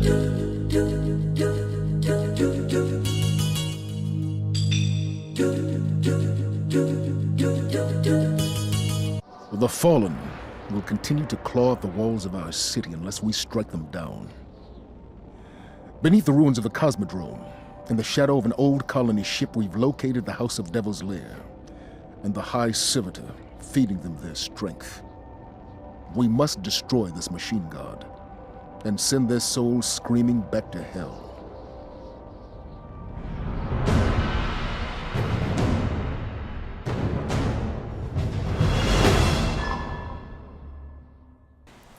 The fallen will continue to claw at the walls of our city unless we strike them down. Beneath the ruins of the Cosmodrome, in the shadow of an old colony ship, we've located the House of Devil's Lair and the High Servitor, feeding them their strength. We must destroy this machine god and send their souls screaming back to hell.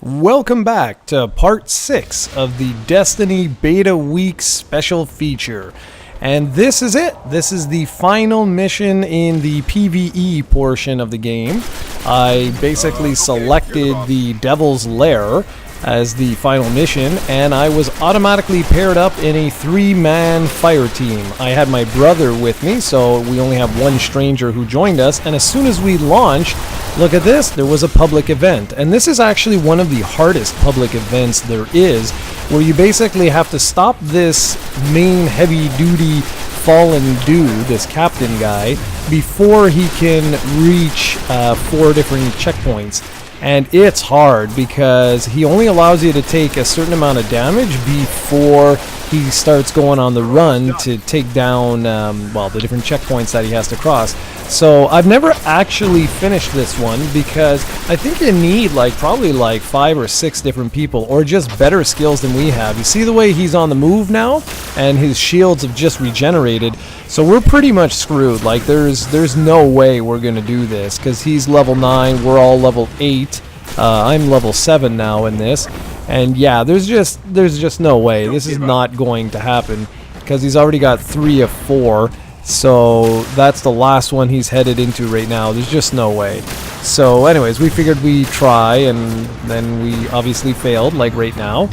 Welcome back to part 6 of the Destiny Beta Week special feature. And this is it. This is the final mission in the PvE portion of the game. I basically selected the Devil's Lair as the final mission, and I was automatically paired up in a 3-man fire team. I had my brother with me, so we only have one stranger who joined us, and as soon as we launched, look at this, there was a public event. And this is actually one of the hardest public events there is, where you basically have to stop this main heavy-duty fallen dude, this captain guy, before he can reach 4 different checkpoints. And it's hard because he only allows you to take a certain amount of damage before he starts going on the run to take down, the different checkpoints that he has to cross. So I've never actually finished this one because I think you need probably 5 or 6 different people or just better skills than we have. You see the way he's on the move now, and his shields have just regenerated. So we're pretty much screwed. There's no way we're gonna do this because he's level 9, we're all level 8. I'm level 7 now in this, and yeah, there's just no way. This is not going to happen because he's already got 3 of 4. So that's the last one he's headed into right now. There's just no way. So anyways, we figured we'd try, and then we obviously failed, like right now.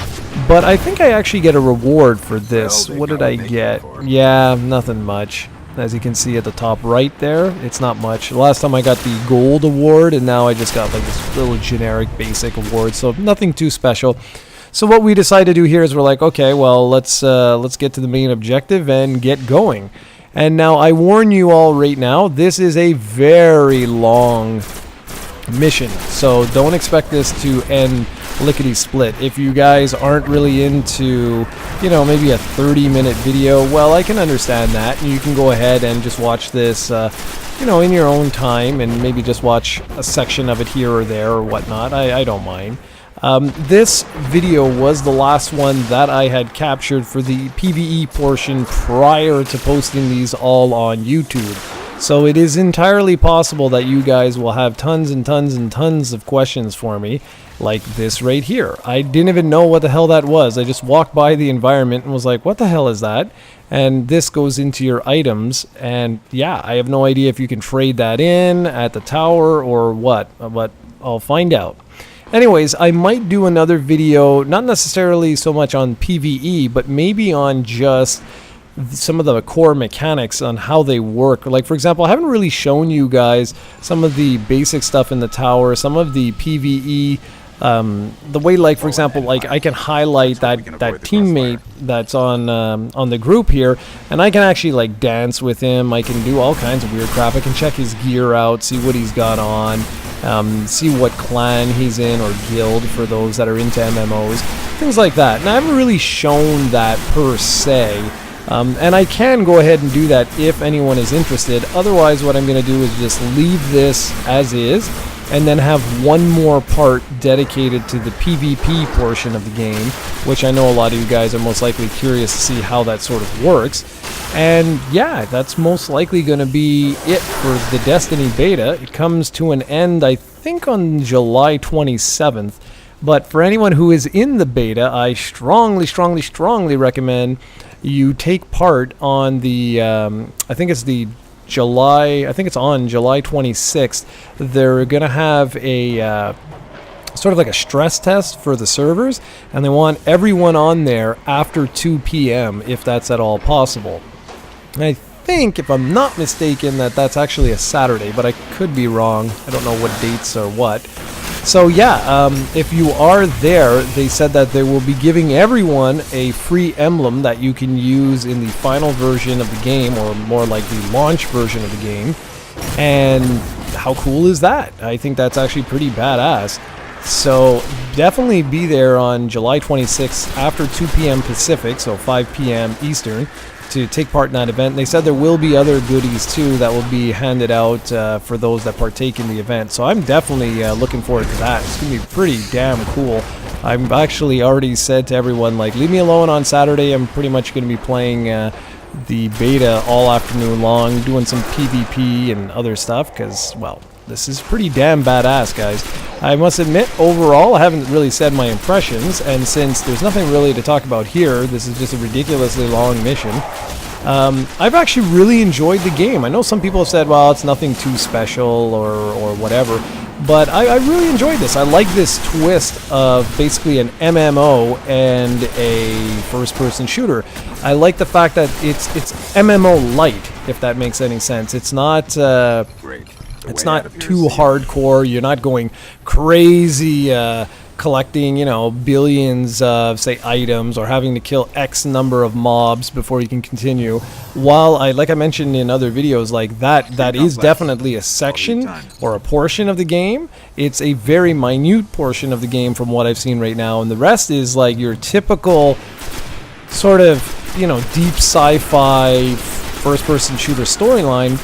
But I think I actually get a reward for this. What did I get? Yeah, nothing much. As you can see at the top right there, it's not much. Last time I got the gold award, and now I just got this little generic basic award, so nothing too special. So what we decided to do here is we're like, okay, well, let's get to the main objective and get going. And now I warn you all right now, this is a very long mission, so don't expect this to end lickety-split. If you guys aren't really into, maybe a 30-minute video, well, I can understand that. You can go ahead and just watch this, in your own time, and maybe just watch a section of it here or there or whatnot. I don't mind. This video was the last one that I had captured for the PvE portion prior to posting these all on YouTube. So it is entirely possible that you guys will have tons and tons and tons of questions for me, like this right here. I didn't even know what the hell that was. I just walked by the environment and was like, what the hell is that? And this goes into your items, and yeah, I have no idea if you can trade that in at the tower or what, but I'll find out. Anyways, I might do another video, not necessarily so much on PvE, but maybe on just some of the core mechanics on how they work. Like, for example, I haven't really shown you guys some of the basic stuff in the tower, some of the PvE, the way, for example, I can highlight that teammate that's on the group here, and I can actually dance with him. I can do all kinds of weird crap. I can check his gear out, see what he's got on, see what clan he's in or guild for those that are into MMOs, things like that. And I haven't really shown that per se. And I can go ahead and do that if anyone is interested. Otherwise, what I'm going to do is just leave this as is, and then have one more part dedicated to the PvP portion of the game, which I know a lot of you guys are most likely curious to see how that sort of works. And yeah, that's most likely going to be it for the Destiny beta. It comes to an end, I think, on July 27th. But for anyone who is in the beta, I strongly, strongly, strongly recommend you take part on the, I think it's on July 26th. They're going to have a sort of like a stress test for the servers, and they want everyone on there after 2 p.m. if that's at all possible. And I think, if I'm not mistaken, that's actually a Saturday, but I could be wrong. I don't know what dates or what. So yeah, if you are there, they said that they will be giving everyone a free emblem that you can use in the final version of the game, or more like the launch version of the game. And how cool is that? I think that's actually pretty badass. So definitely be there on July 26th after 2 p.m. Pacific, so 5 p.m. Eastern, to take part in that event. And they said there will be other goodies too that will be handed out for those that partake in the event. So I'm definitely looking forward to that. It's going to be pretty damn cool. I've actually already said to everyone, like, leave me alone on Saturday. I'm pretty much going to be playing the beta all afternoon long, doing some PvP and other stuff, because, well, this is pretty damn badass, guys. I must admit, overall, I haven't really said my impressions, and since there's nothing really to talk about here, this is just a ridiculously long mission. I've actually really enjoyed the game. I know some people have said, well, it's nothing too special or whatever, but I really enjoyed this. I like this twist of basically an MMO and a first-person shooter. I like the fact that it's MMO light, if that makes any sense. It's not it's not too hardcore. You're not going crazy collecting, billions of, say, items, or having to kill X number of mobs before you can continue. While like I mentioned in other videos, like that is definitely a section or a portion of the game. It's a very minute portion of the game from what I've seen right now, and the rest is like your typical sort of, deep sci-fi first-person shooter storyline,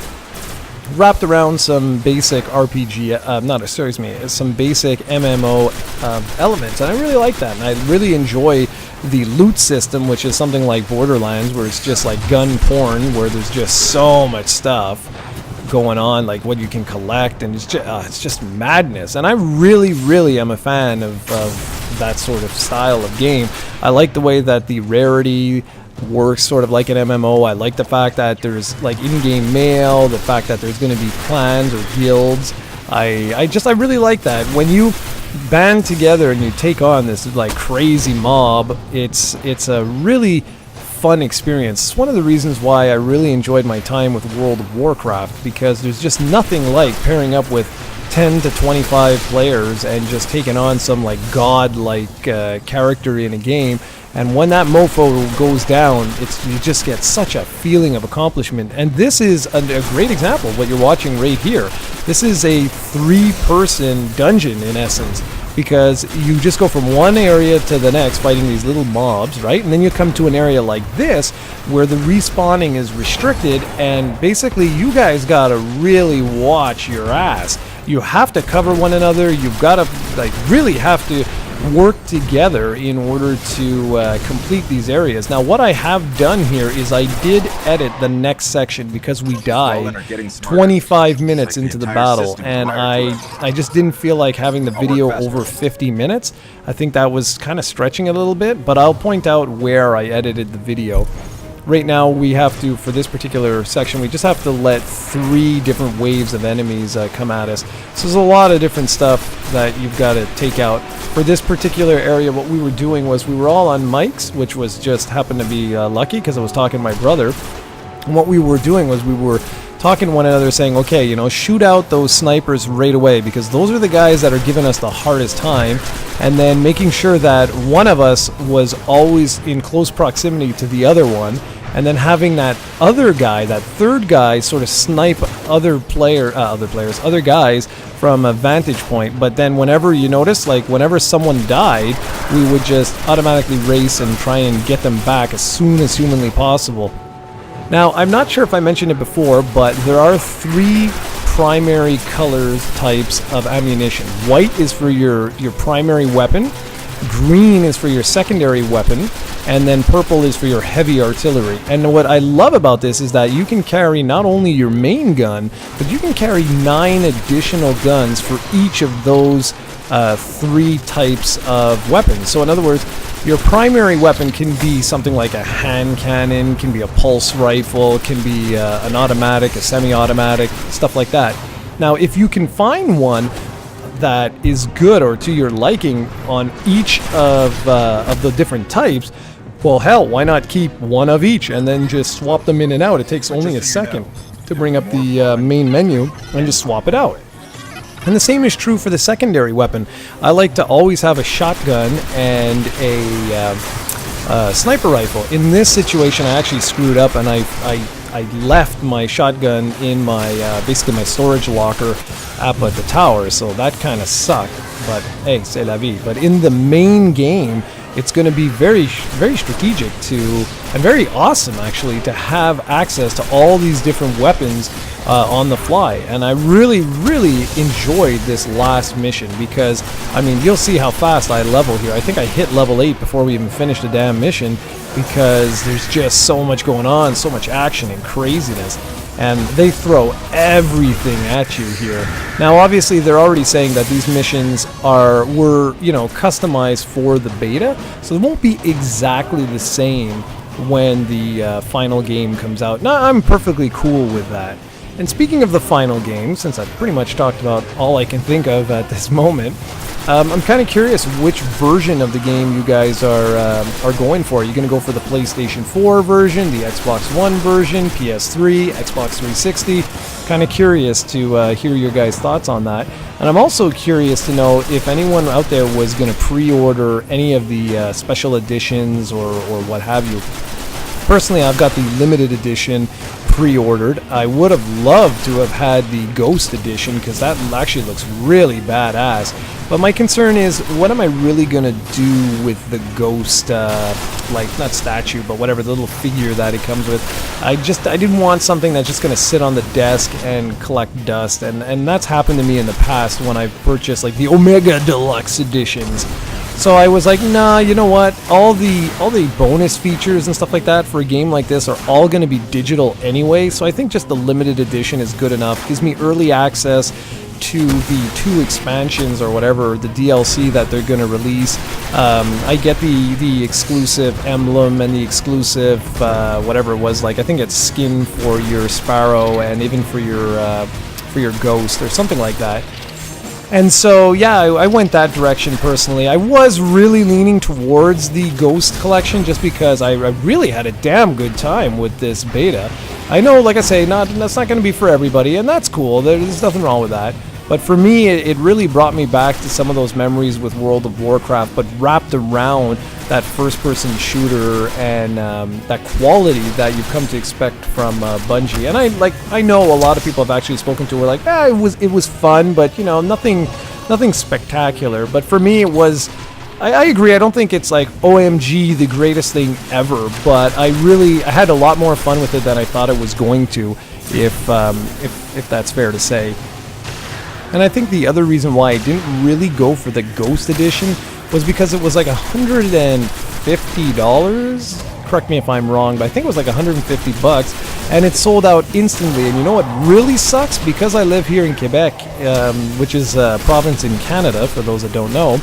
wrapped around some basic RPG, some basic MMO elements, and I really like that. And I really enjoy the loot system, which is something like Borderlands, where it's just like gun porn, where there's just so much stuff going on, like what you can collect, and it's just madness. And I really am a fan of that sort of style of game. I like the way that the rarity works sort of like an MMO. I like the fact that there's like in-game mail, the fact that there's going to be clans or guilds. I really like that. When you band together and you take on this like crazy mob, it's a really fun experience. It's one of the reasons why I really enjoyed my time with World of Warcraft, because there's just nothing like pairing up with 10 to 25 players and just taking on some like god-like character in a game. And when that mofo goes down, you just get such a feeling of accomplishment. And this is a great example of what you're watching right here. This is a 3-person dungeon in essence, because you just go from one area to the next fighting these little mobs, right? And then you come to an area like this where the respawning is restricted, and basically you guys gotta really watch your ass. You have to cover one another. You've got to really have to work together in order to complete these areas. Now, what I have done here is I did edit the next section, because we died 25 minutes into the battle, and I just didn't feel like having the video over 50 minutes. I think that was kind of stretching a little bit, but I'll point out where I edited the video. Right now, we have to, for this particular section, we just have to let 3 different waves of enemies come at us. So there's a lot of different stuff that you've got to take out. For this particular area, what we were doing was we were all on mics, which was just happened to be lucky, because I was talking to my brother. And what we were doing was we were talking to one another, saying, okay, shoot out those snipers right away, because those are the guys that are giving us the hardest time, and then making sure that one of us was always in close proximity to the other one, and then having that other guy, that third guy, sort of snipe other guys from a vantage point. But then whenever you notice, like whenever someone died, we would just automatically race and try and get them back as soon as humanly possible. Now, I'm not sure if I mentioned it before, but there are 3 primary colors types of ammunition. White is for your primary weapon, green is for your secondary weapon, and then purple is for your heavy artillery. And what I love about this is that you can carry not only your main gun, but you can carry 9 additional guns for each of those 3 types of weapons. So in other words, your primary weapon can be something like a hand cannon, can be a pulse rifle, can be an automatic, a semi-automatic, stuff like that. Now, if you can find one that is good or to your liking on each of the different types, well, hell, why not keep one of each and then just swap them in and out? It takes only a second to bring up the main menu and just swap it out. And the same is true for the secondary weapon. I like to always have a shotgun and a sniper rifle. In this situation, I actually screwed up, and I left my shotgun in my basically my storage locker up at the tower, so that kind of sucked. But hey, c'est la vie. But in the main game, it's going to be very strategic and very awesome actually to have access to all these different weapons on the fly. And I really enjoyed this last mission because, I mean, you'll see how fast I level here. I think I hit level 8 before we even finished the damn mission because there's just so much going on, so much action and craziness. And they throw everything at you here. Now, obviously, they're already saying that these missions were customized for the beta, so they won't be exactly the same when the final game comes out. Now, I'm perfectly cool with that. And speaking of the final game, since I've pretty much talked about all I can think of at this moment, I'm kind of curious which version of the game you guys are going for. Are you going to go for the PlayStation 4 version, the Xbox One version, PS3, Xbox 360? Kind of curious to hear your guys' thoughts on that. And I'm also curious to know if anyone out there was going to pre-order any of the special editions or what have you. Personally, I've got the limited edition pre-ordered. I would have loved to have had the Ghost edition because that actually looks really badass. But my concern is, what am I really going to do with the Ghost, like, not statue, but whatever, the little figure that it comes with. I didn't want something that's just going to sit on the desk and collect dust. And that's happened to me in the past when I've purchased, like, the Omega Deluxe editions. So I was like, nah, you know what? All the bonus features and stuff like that for a game like this are all going to be digital anyway. So I think just the limited edition is good enough. Gives me early access to the 2 expansions or whatever, the DLC that they're going to release. I get the exclusive emblem and the exclusive whatever it was, like I think it's skin for your Sparrow and even for your Ghost or something like that. And so, yeah, I went that direction personally. I was really leaning towards the Ghost collection just because I really had a damn good time with this beta. I know, like I say, that's not going to be for everybody, and that's cool. There's nothing wrong with that. But for me, it really brought me back to some of those memories with World of Warcraft, but wrapped around that first-person shooter and that quality that you've come to expect from Bungie. And I know a lot of people have actually spoken to were like, it was fun, but nothing spectacular. But for me, it was. I agree. I don't think it's like OMG the greatest thing ever, but I had a lot more fun with it than I thought it was going to, if that's fair to say. And I think the other reason why I didn't really go for the Ghost edition was because it was like $150. Correct me if I'm wrong, but I think it was like $150, and it sold out instantly. And you know what really sucks? Because I live here in Quebec, which is a province in Canada, for those that don't know,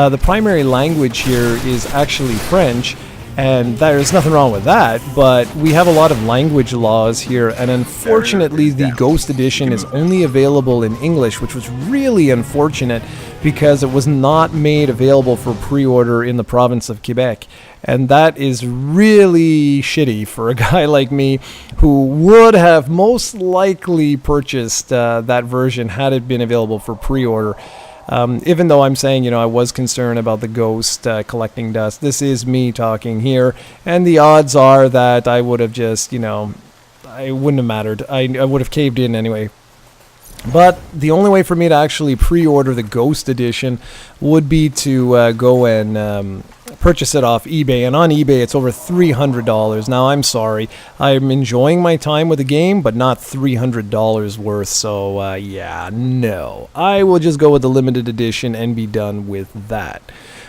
the primary language here is actually French. And there's nothing wrong with that, but we have a lot of language laws here, and unfortunately the Ghost Edition is only available in English, which was really unfortunate because it was not made available for pre-order in the province of Quebec. And that is really shitty for a guy like me who would have most likely purchased that version had it been available for pre-order. Even though I'm saying, I was concerned about the Ghost collecting dust, this is me talking here, and the odds are that I would have just, it wouldn't have mattered. I would have caved in anyway. But the only way for me to actually pre-order the Ghost Edition would be to go and purchase it off eBay. And on eBay, it's over $300. Now, I'm sorry. I'm enjoying my time with the game, but not $300 worth. So, yeah, no. I will just go with the limited edition and be done with that.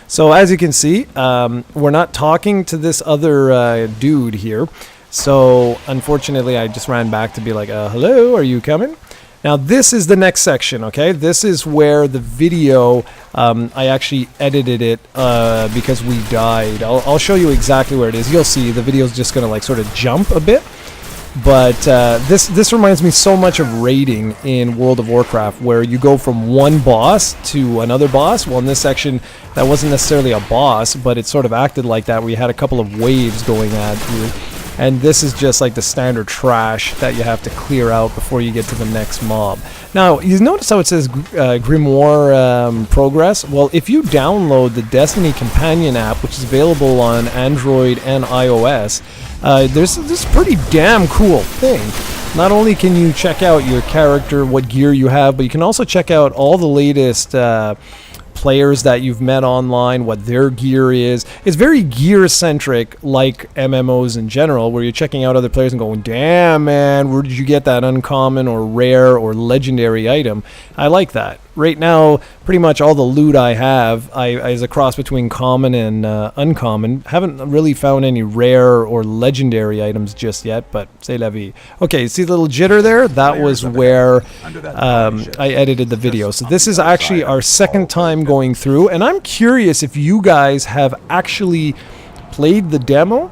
So, as you can see, we're not talking to this other dude here. So, unfortunately, I just ran back to be like, hello, are you coming? Now, this is the next section, okay? This is where the video, I actually edited it because we died. I'll show you exactly where it is. You'll see the video's just going to, like, sort of jump a bit. But this reminds me so much of raiding in World of Warcraft, where you go from one boss to another boss. Well, in this section, that wasn't necessarily a boss, but it sort of acted like that, where you had a couple of waves going at you. and this is just like the standard trash that you have to clear out before you get to the next mob. Now, you notice how it says Grimoire Progress? Well, if you download the Destiny Companion app, which is available on Android and iOS, there's this pretty damn cool thing. Not only can you check out your character, what gear you have, but you can also check out all the latest players that you've met online, what their gear is. It's very gear-centric, like MMOs in general, where you're checking out other players and going, damn, man, where did you get that uncommon or rare or legendary item? I like that. Right now, pretty much all the loot I have is a cross between common and uncommon. Haven't really found any rare or legendary items just yet, but c'est la vie. Okay, see the little jitter there? That was where I edited the video. So this is actually our second time going through, and I'm curious if you guys have actually played the demo,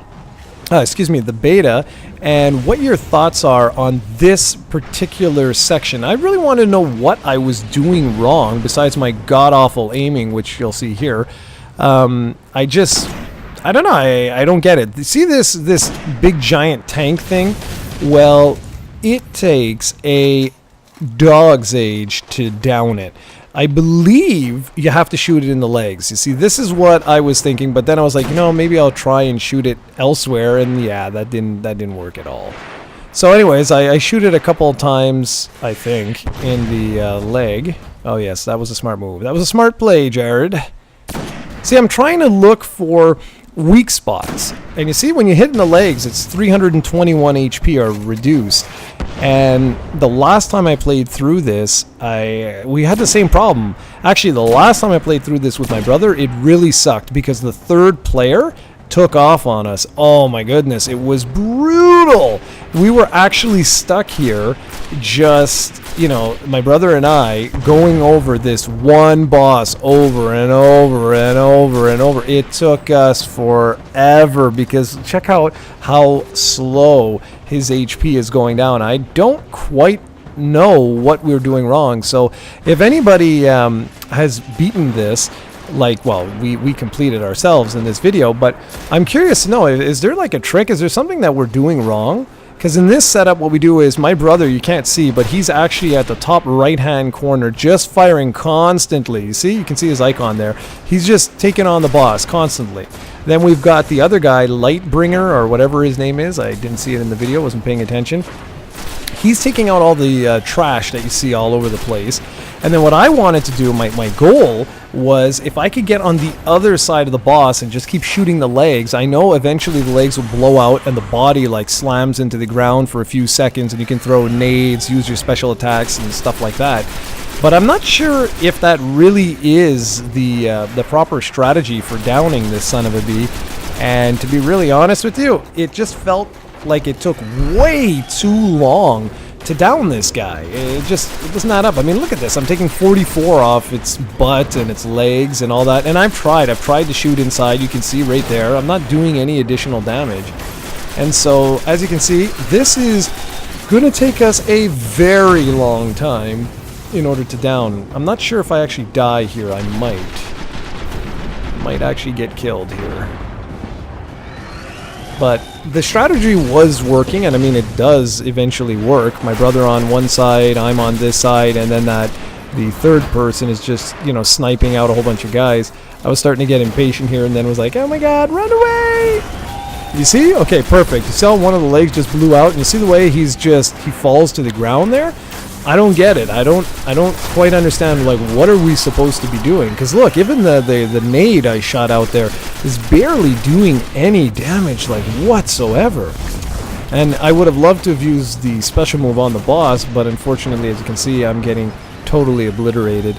the beta, and what your thoughts are on this particular section. I really want to know what I was doing wrong, besides my god-awful aiming, which you'll see here. I don't know, I don't get it. See this big giant tank thing? Well, it takes a dog's age to down it. I believe you have to shoot it in the legs. You see, this is what I was thinking, but then I was like, maybe I'll try and shoot it elsewhere, and yeah, that didn't work at all. So anyways, I shoot it a couple of times, I think, in the leg. Oh yes, that was a smart move. That was a smart play, Jared. See, I'm trying to look for weak spots. And you see, when you hit in the legs, it's 321 HP are reduced. And the last time I played through this, we had the same problem. Actually, the last time I played through this with my brother, it really sucked because the third player took off on us. Oh my goodness, it was brutal. We were actually stuck here, just, my brother and I going over this one boss over and over and over and over. It took us forever because check out how slow his HP is going down. I don't quite know what we're doing wrong. So if anybody has beaten this, we completed ourselves in this video, but I'm curious to know, is there like a trick? Is there something that we're doing wrong? Because in this setup, what we do is, my brother, you can't see, but he's actually at the top right-hand corner, just firing constantly. You see? You can see his icon there. He's just taking on the boss constantly. Then we've got the other guy, Lightbringer, or whatever his name is. I didn't see it in the video, wasn't paying attention. He's taking out all the trash that you see all over the place. And then what I wanted to do, my goal, was if I could get on the other side of the boss and just keep shooting the legs, I know eventually the legs will blow out and the body slams into the ground for a few seconds and you can throw nades, use your special attacks and stuff like that. But I'm not sure if that really is the proper strategy for downing this son of a bee. And to be really honest with you, it just felt like it took way too long to down this guy. It doesn't add up. I mean, look at this. I'm taking 44 off its butt and its legs and all that. And I've tried to shoot inside. You can see right there. I'm not doing any additional damage. And so, as you can see, this is going to take us a very long time in order to down. I'm not sure if I actually die here. I might actually get killed here. But the strategy was working, and I mean, it does eventually work. My brother on one side, I'm on this side, and then the third person is just, sniping out a whole bunch of guys. I was starting to get impatient here, and then was like, oh my god, run away! You see? Okay, perfect. You saw one of the legs just blew out, and you see the way he falls to the ground there? I don't get it. I don't quite understand, what are we supposed to be doing? Because look, even the nade I shot out there is barely doing any damage, whatsoever. And I would have loved to have used the special move on the boss, but unfortunately, as you can see, I'm getting totally obliterated.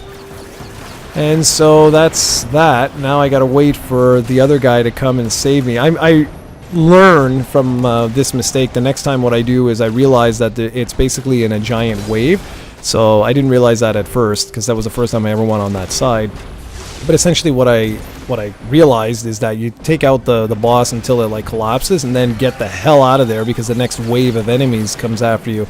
And so that's that. Now I gotta wait for the other guy to come and save me. I learn from this mistake. The next time what I do is I realize that it's basically in a giant wave. So I didn't realize that at first because that was the first time I ever went on that side. But essentially what I realized is that you take out the boss until it collapses and then get the hell out of there because the next wave of enemies comes after you.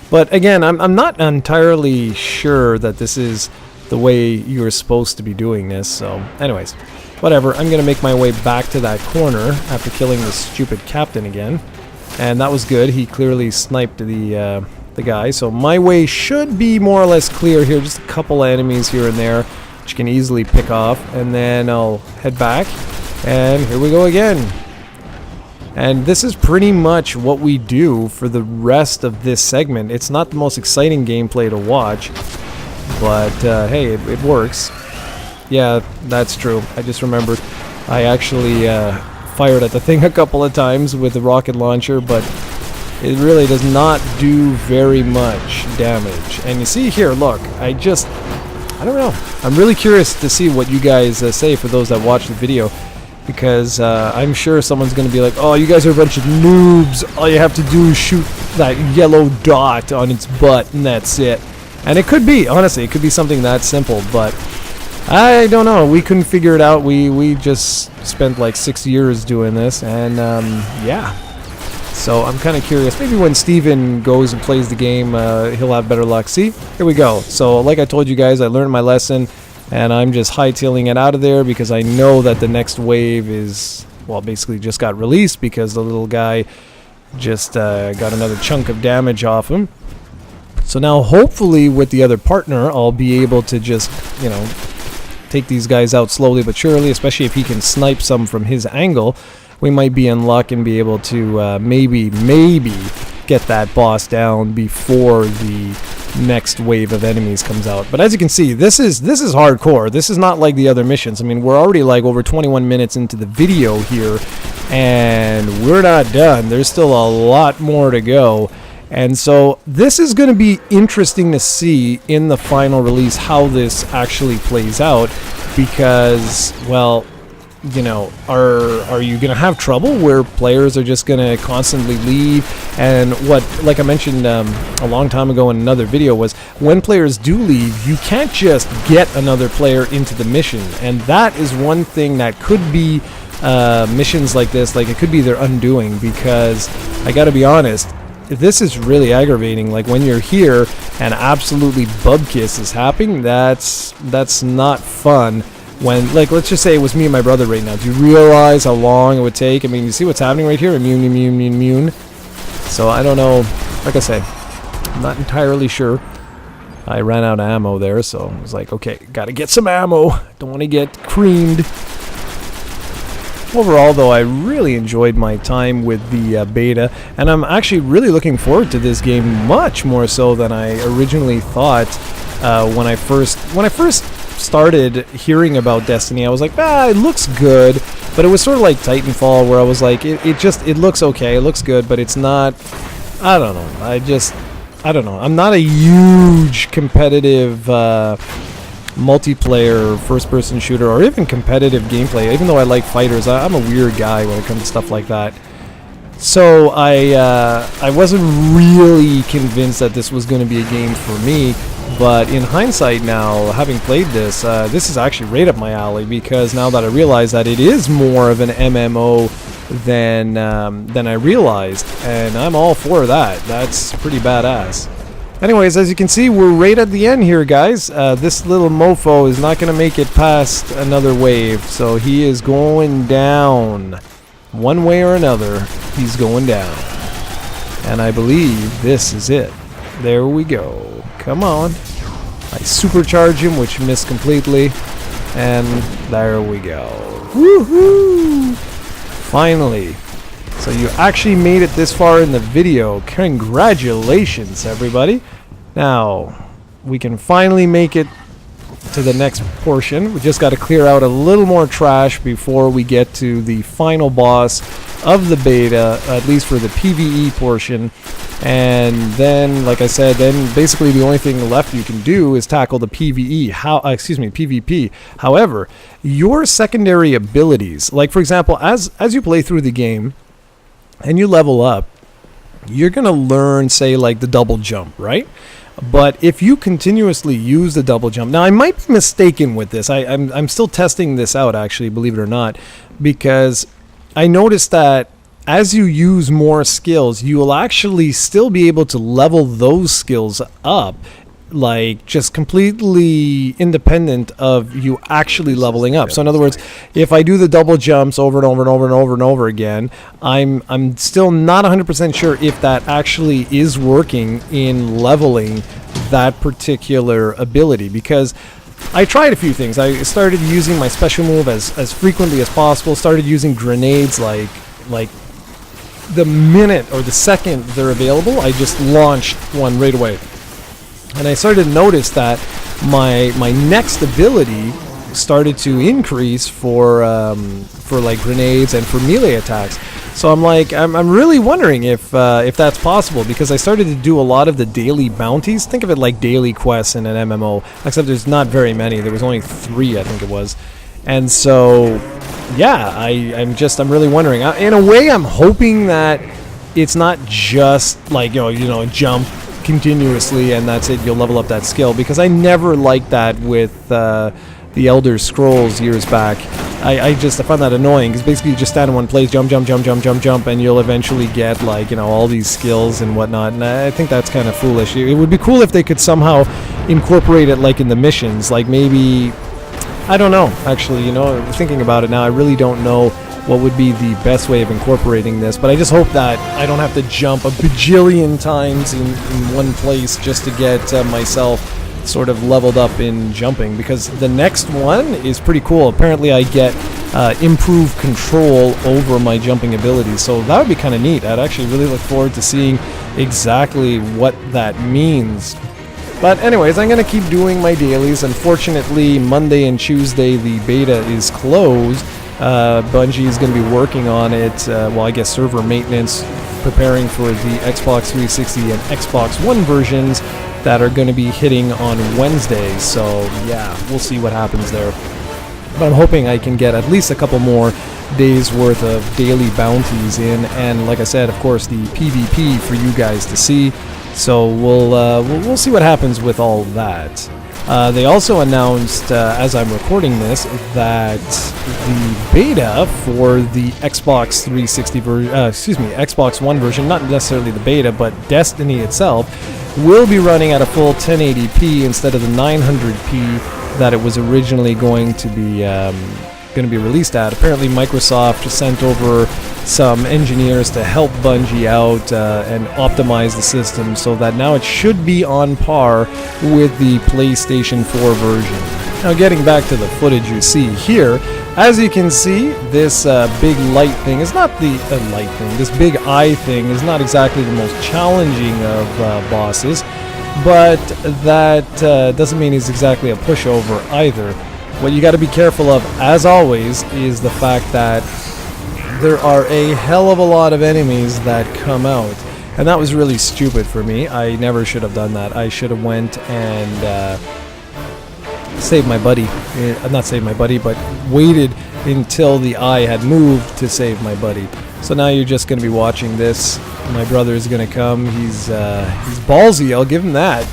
But again, I'm not entirely sure that this is the way you're supposed to be doing this. So anyways, whatever. I'm going to make my way back to that corner after killing this stupid captain again. and that was good. He clearly sniped the guy, so my way should be more or less clear here. Just a couple of enemies here and there, which you can easily pick off, and then I'll head back, and here we go again. And this is pretty much what we do for the rest of this segment. It's not the most exciting gameplay to watch, but hey, it works. Yeah, that's true. I just remembered I actually fired at the thing a couple of times with the rocket launcher, but it really does not do very much damage. And you see here, look, I don't know. I'm really curious to see what you guys say for those that watch the video, because I'm sure someone's going to be like, oh, you guys are a bunch of noobs. All you have to do is shoot that yellow dot on its butt, and that's it. And it could be, honestly, it could be something that simple, but I don't know. We couldn't figure it out. We just spent like 6 years doing this, and yeah. So I'm kind of curious. Maybe when Steven goes and plays the game, he'll have better luck. See? Here we go. So like I told you guys, I learned my lesson, and I'm just hightailing it out of there because I know that the next wave is, well, basically just got released because the little guy just got another chunk of damage off him. So now hopefully with the other partner, I'll be able to just, you know, take these guys out slowly but surely, especially if he can snipe some from his angle. We might be in luck and be able to maybe get that boss down before the next wave of enemies comes out. But as you can see, this is hardcore. This is not like the other missions. I mean, we're already like over 21 minutes into the video here, and we're not done. There's still a lot more to go. And so this is going to be interesting to see in the final release how this actually plays out, because, well, you know, are you going to have trouble where players are just going to constantly leave? And what, like I mentioned a long time ago in another video, was when players do leave, you can't just get another player into the mission. And that is one thing that could be missions like this, like it could be their undoing, because I got to be honest, this is really aggravating. Like when you're here and absolutely bubkiss is happening, that's not fun. When, like, let's just say it was me and my brother right now. Do you realize how long it would take? I mean, you see what's happening right here? Immune. So I don't know. Like I say, I'm not entirely sure. I ran out of ammo there, so I was like, okay, gotta get some ammo. Don't want to get creamed. Overall, though, I really enjoyed my time with the beta, and I'm actually really looking forward to this game much more so than I originally thought. When I first started hearing about Destiny, I was like, it looks good, but it was sort of like Titanfall, where I was like, it looks okay, it looks good, but it's not, I don't know. I'm not a huge competitive multiplayer first-person shooter or even competitive gameplay. Even though I like fighters, I'm a weird guy when it comes to stuff like that. So I wasn't really convinced that this was going to be a game for me. But in hindsight now, having played this, this is actually right up my alley, because now that I realize that it is more of an MMO than I realized, and I'm all for that. That's pretty badass. Anyways, as you can see, we're right at the end here, guys. This little mofo is not going to make it past another wave, so he is going down. One way or another, he's going down. And I believe this is it. There we go. Come on. I supercharge him, which missed completely. And there we go. Woohoo! Finally. So you actually made it this far in the video. Congratulations, everybody. Now, we can finally make it to the next portion. We just got to clear out a little more trash before we get to the final boss of the beta, at least for the PvE portion. And then, like I said, then basically the only thing left you can do is tackle the PvP. However, your secondary abilities, like for example, as you play through the game and you level up, you're going to learn, say, like the double jump, right? But if you continuously use the double jump, now I might be mistaken with this. I'm still testing this out, actually, believe it or not, because I noticed that as you use more skills, you will actually still be able to level those skills up like just completely independent of you actually leveling up. So in other words, if I do the double jumps over and over and over and over and over again, I'm still not 100% sure if that actually is working in leveling that particular ability, because I tried a few things. I started using my special move as frequently as possible, started using grenades like the minute or the second they're available, I just launched one right away. And I started to notice that my next ability started to increase for like grenades and for melee attacks. So I'm really wondering if that's possible, because I started to do a lot of the daily bounties. Think of it like daily quests in an MMO, except there's not very many. There was only 3, I think it was. And so, yeah, I'm really wondering. In a way, I'm hoping that it's not just like, jump continuously and that's it, you'll level up that skill, because I never liked that with the Elder Scrolls years back. I find that annoying, because basically you just stand in one place, jump, and you'll eventually get all these skills and whatnot, and I think that's kind of foolish. It would be cool if they could somehow incorporate it like in the missions, like maybe, I don't know, actually, thinking about it now, I really don't know what would be the best way of incorporating this, but I just hope that I don't have to jump a bajillion times in one place just to get myself sort of leveled up in jumping, because the next one is pretty cool. Apparently I get improved control over my jumping abilities, so that would be kind of neat. I'd actually really look forward to seeing exactly what that means. But anyways, I'm going to keep doing my dailies. Unfortunately, Monday and Tuesday the beta is closed. Bungie is going to be working on it, I guess server maintenance, preparing for the Xbox 360 and Xbox One versions that are going to be hitting on Wednesday. So yeah, we'll see what happens there. But I'm hoping I can get at least a couple more days worth of daily bounties in, and like I said, of course, the PvP for you guys to see. So we'll see what happens with all that. They also announced, as I'm recording this, that the beta for the Xbox 360 version, Xbox One version, not necessarily the beta, but Destiny itself, will be running at a full 1080p instead of the 900p that it was originally going to be released at. Apparently Microsoft sent over some engineers to help Bungie out and optimize the system so that now it should be on par with the PlayStation 4 version. Now, getting back to the footage you see here, as you can see, this big light thing is not the light thing. This big eye thing is not exactly the most challenging of bosses, but that doesn't mean he's exactly a pushover either. What you got to be careful of, as always, is the fact that there are a hell of a lot of enemies that come out. And that was really stupid for me. I never should have done that. I should have went and saved my buddy. Not saved my buddy, but waited until the eye had moved to save my buddy. So now you're just going to be watching this. My brother is going to come. He's ballsy, I'll give him that.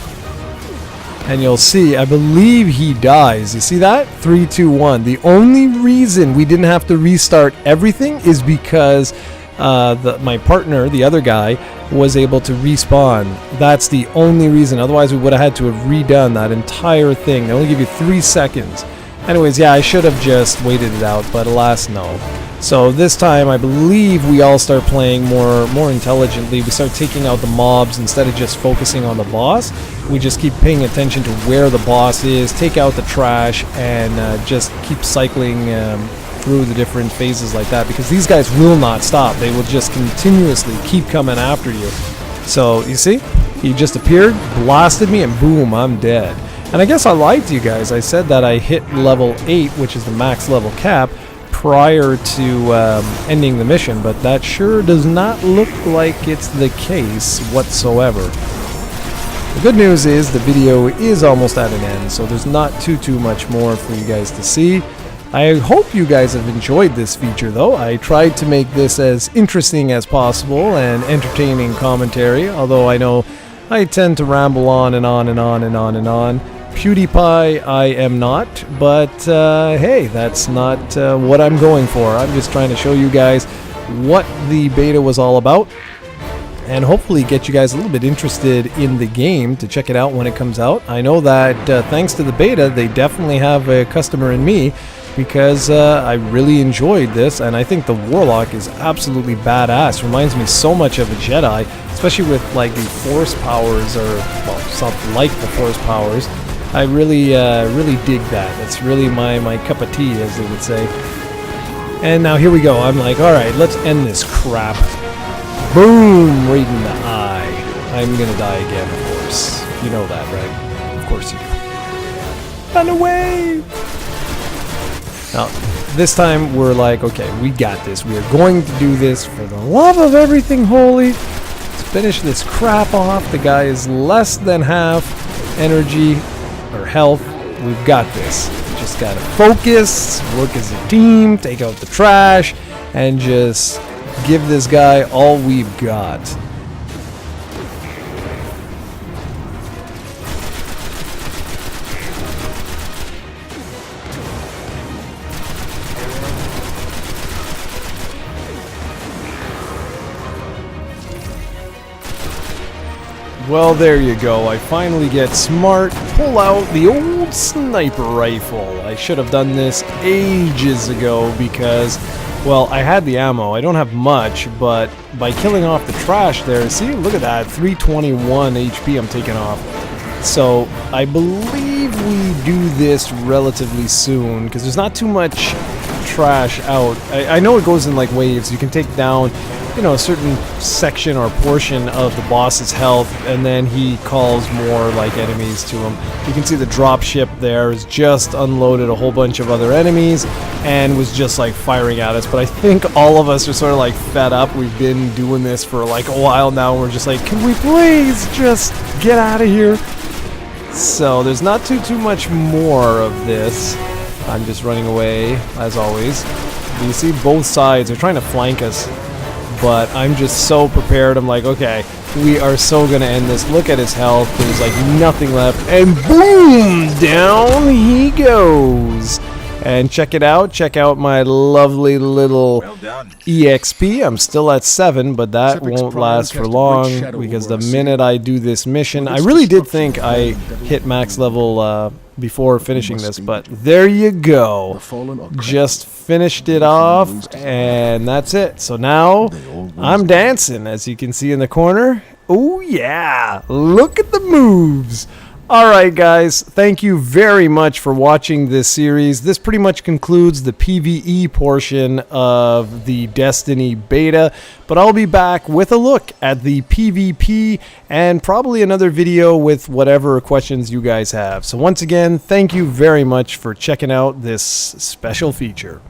And you'll see, I believe he dies. You see that? 3, 2, 1. The only reason we didn't have to restart everything is because my partner, the other guy, was able to respawn. That's the only reason. Otherwise, we would have had to have redone that entire thing. They only give you 3 seconds. Anyways, yeah, I should have just waited it out, but alas, no. So this time, I believe we all start playing more intelligently. We start taking out the mobs instead of just focusing on the boss. We just keep paying attention to where the boss is, take out the trash, and just keep cycling through the different phases like that, because these guys will not stop. They will just continuously keep coming after you. So, you see? He just appeared, blasted me, and boom, I'm dead. And I guess I lied to you guys. I said that I hit level 8, which is the max level cap, prior to ending the mission, but that sure does not look like it's the case whatsoever. The good news is the video is almost at an end, so there's not too much more for you guys to see. I hope you guys have enjoyed this feature, though. I tried to make this as interesting as possible and entertaining commentary, although I know I tend to ramble on and on and on and on and on. PewDiePie, I am not, but hey, that's not what I'm going for. I'm just trying to show you guys what the beta was all about. and hopefully get you guys a little bit interested in the game to check it out when it comes out. I know that thanks to the beta, they definitely have a customer in me, because I really enjoyed this, and I think the Warlock is absolutely badass. Reminds me so much of a Jedi, especially with like the Force powers, or well, something like the Force powers. I really dig that. That's really my cup of tea, as they would say. And now here we go. I'm like, all right, let's end this crap. Boom, right in the eye. I'm gonna die again, of course. You know that, right? Of course you do. Run away! Now, this time we're like, okay, we got this. We are going to do this for the love of everything holy. Let's finish this crap off. The guy is less than half energy or health. We've got this. We just gotta focus, work as a team, take out the trash, and just give this guy all we've got. Well, there you go. I finally get smart, pull out the old sniper rifle. I should have done this ages ago because, well, I had the ammo. I don't have much, but by killing off the trash there, see, look at that, 321 HP I'm taking off. So I believe we do this relatively soon because there's not too much trash out. I know it goes in like waves. You can take down, you know, a certain section or portion of the boss's health, and then he calls more like enemies to him. You can see the drop ship there has just unloaded a whole bunch of other enemies and was just like firing at us. But I think all of us are sort of like fed up. We've been doing this for like a while now. We're just like, can we please just get out of here? So there's not too much more of this. I'm just running away as always. You see both sides are trying to flank us. But I'm just so prepared. I'm like, okay, we are so gonna end this. Look at his health. There's like nothing left. And boom! Down he goes. And check it out. Check out my lovely little EXP. I'm still at 7, but that won't last for long because the minute I do this mission, I really did think I hit max level before finishing this, but there you go. Just finished it off, and that's it. So now I'm dancing, as you can see in the corner. Oh yeah, look at the moves. Alright guys, thank you very much for watching this series. This pretty much concludes the PvE portion of the Destiny beta, but I'll be back with a look at the PvP and probably another video with whatever questions you guys have. So once again, thank you very much for checking out this special feature.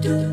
do